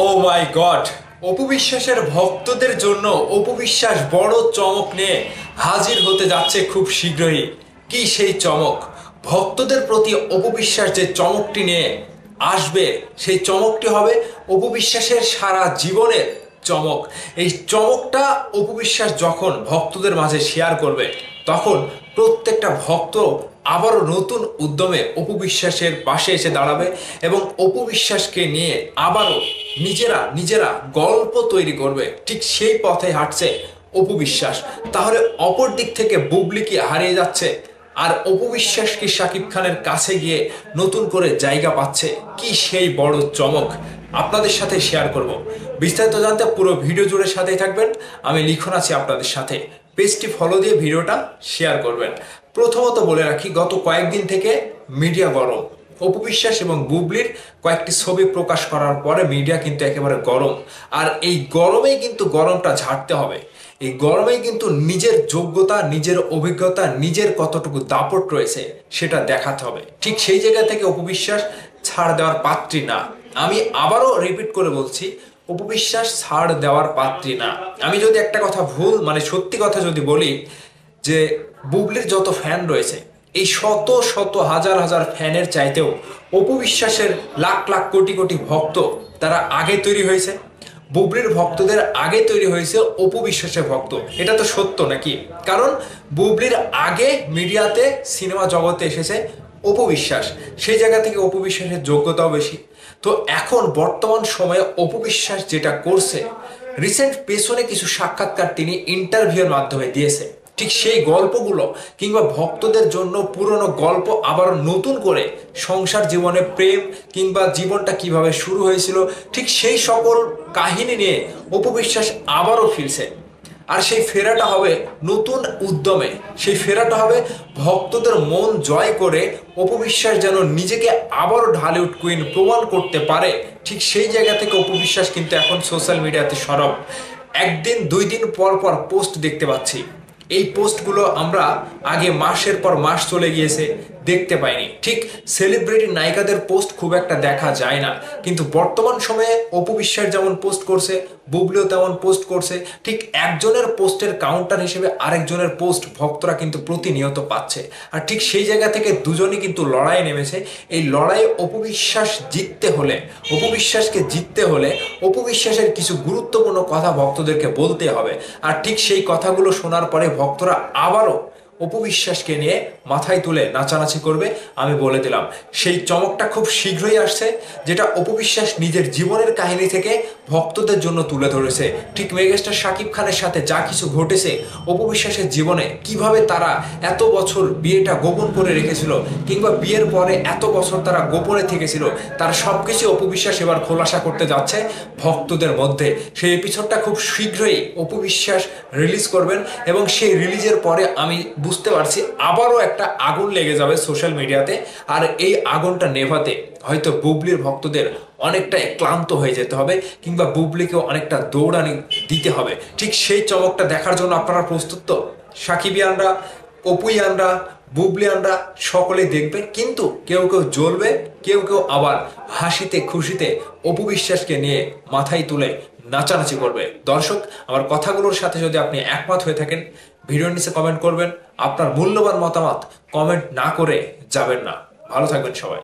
ও মাই god, Apu বিশ্বাসের ভক্তদের জন্য অপু বিশ্বাস বড় চমক নিয়ে হাজির হতে যাচ্ছে খুব শীঘ্রই। কি সেই চমক? ভক্তদের প্রতি অপু বিশ্বাস যে চমকটি নিয়ে আসবে, সেই চমকটি হবে অপু বিশ্বাসের সারা জীবনের চমক। এই চমকটা অপু বিশ্বাস যখন ভক্তদের মাঝে শেয়ার করবে, তখন প্রত্যেকটা ভক্ত আবারও নতুন উদ্যমে অপু বিশ্বাসের পাশে এসে দাঁড়াবে এবং অপু বিশ্বাসকে নিয়ে আবারও নিজেরা নিজেরা গল্প তৈরি করবে। ঠিক সেই পথে হাঁটছে অপু বিশ্বাস। তাহলে অপর দিক থেকে বুবলি কি হারিয়ে যাচ্ছে, আর অপু বিশ্বাস কি শাকিব খানের কাছে গিয়ে নতুন করে জায়গা পাচ্ছে? কি সেই বড় চমক আপনাদের সাথে শেয়ার করব। বিস্তারিত জানতে পুরো ভিডিও জুড়ে সাথেই থাকবেন। আমি লিখন আছি আপনাদের সাথে। পেজটি ফলো দিয়ে ভিডিওটা শেয়ার করবেন। প্রথমত বলে রাখি, গত কয়েকদিন থেকে মিডিয়া গরম। অপু বিশ্বাস এবং বুবলির কয়েকটি ছবি প্রকাশ করার পরে মিডিয়া কিন্তু একেবারে গরম। আর এই গরমেই কিন্তু গরমটা ঝাড়তে হবে। এই গরমেই কিন্তু নিজের যোগ্যতা, নিজের অভিজ্ঞতা, নিজের কতটুকু দাপট রয়েছে সেটা দেখাতে হবে। ঠিক সেই জায়গা থেকে অপু বিশ্বাস ছাড় দেওয়ার পাত্রী না। আমি আবারও রিপিট করে বলছি, অপু বিশ্বাস ছাড় দেওয়ার পাত্রী না। আমি যদি একটা কথা সত্যি কথা যদি বলি, যে বুবলির যত ফ্যান রয়েছে, এই শত শত হাজার হাজার ফ্যানের চাইতেও অপু বিশ্বাসের লাখ লাখ কোটি কোটি ভক্ত তারা আগে তৈরি হয়েছে। বুবলির ভক্তদের আগে তৈরি হয়েছে অপু বিশ্বাসের ভক্ত। এটা তো সত্য নাকি? কারণ বুবলির আগে মিডিয়াতে, সিনেমা জগতে এসেছে অপু বিশ্বাস। সেই জায়গা থেকে অপু বিশ্বাসের যোগ্যতাও বেশি। তো এখন বর্তমান সময়ে অপু বিশ্বাস যেটা করছে, রিসেন্ট পেছনে কিছু সাক্ষাৎকার তিনি ইন্টারভিউর মাধ্যমে দিয়েছে। ঠিক সেই গল্পগুলো কিংবা ভক্তদের জন্য পুরনো গল্প আবার নতুন করে সংসার জীবনে প্রেম কিংবা জীবনটা কিভাবে শুরু হয়েছিল, ঠিক সেই সকল কাহিনী নিয়ে অপু বিশ্বাস আবারও ফিরছে। আর সেই ফেরাটা হবে নতুন উদ্যমে। সেই ফেরাটা হবে ভক্তদের মন জয় করে অপু বিশ্বাস যেন নিজেকে আবারও ঢালিউড কুইন প্রমাণ করতে পারে। ঠিক সেই জায়গা থেকে অপু বিশ্বাস কিন্তু এখন সোশ্যাল মিডিয়াতে সরব। একদিন দুই দিন পর পর পোস্ট দেখতে পাচ্ছি। এই পোস্টগুলো আমরা আগে মাসের পর মাস চলে গিয়েছে দেখতে পাইনি। ঠিক সেলিব্রিটি নায়িকাদের পোস্ট খুব একটা দেখা যায় না, কিন্তু বর্তমান সময়ে অপু বিশ্বাস যেমন পোস্ট করছে, বুবলিও তেমন পোস্ট করছে। ঠিক একজনের পোস্টের কাউন্টার হিসেবে আরেকজনের পোস্ট ভক্তরা কিন্তু প্রতিনিয়ত পাচ্ছে। আর ঠিক সেই জায়গা থেকে দুজনই কিন্তু লড়াইয়ে নেমেছে। এই লড়াইয়ে অপু বিশ্বাস জিততে হলে, অপু বিশ্বাসকে জিততে হলে অপু বিশ্বাসের কিছু গুরুত্বপূর্ণ কথা ভক্তদেরকে বলতে হবে। আর ঠিক সেই কথাগুলো শোনার পরে ভক্তরা আবারও অপু বিশ্বাসকে নিয়ে মাথায় তুলে নাচানাচি করবে। আমি বলে দিলাম, সেই চমকটা খুব শীঘ্রই আসছে, যেটা অপু বিশ্বাস নিজের জীবনের কাহিনী থেকে ভক্তদের জন্য তুলে ধরেছে। ঠিক মেগাস্টার শাকিব খানের সাথে যা কিছু ঘটেছে অপু বিশ্বাসের জীবনে, কিভাবে তারা এত বছর বিয়েটা গোপন করে রেখেছিল কিংবা বিয়ের পরে এত বছর তারা গোপনে থেকেছিল, তার সবকিছু অপু বিশ্বাস এবার খোলাসা করতে যাচ্ছে ভক্তদের মধ্যে। সেই এপিসোডটা খুব শীঘ্রই অপু বিশ্বাস রিলিজ করবেন এবং সেই রিলিজের পরে আমি বুঝতে পারছি আবারও একটা আগুন লেগে যাবে সোশ্যাল মিডিয়াতে। আর এই আগুনটা নেভাতে হয়তো বুবলির ভক্তদের অনেকটাই ক্লান্ত হয়ে যেতে হবে কিংবা বুবলিকেও অনেকটা দৌড়ানি দিতে হবে। ঠিক সেই চমকটা দেখার জন্য আপনারা প্রস্তুত তো? সাকিবিয়ানরা, অপুইয়ানরা, বুবলিয়ানরা সকলেই দেখবে, কিন্তু কেউ কেউ জ্বলবে, কেউ কেউ আবার হাসিতে খুশিতে অপু বিশ্বাসকে নিয়ে মাথায় তুলে নাচানাচি করবে। দর্শক, আমার কথাগুলোর সাথে যদি আপনি একমত হয়ে থাকেন, ভিডিওর নিচে কমেন্ট করবেন। আপনার মূল্যবান মতামত কমেন্ট না করে যাবেন না। ভালো থাকবেন সবাই।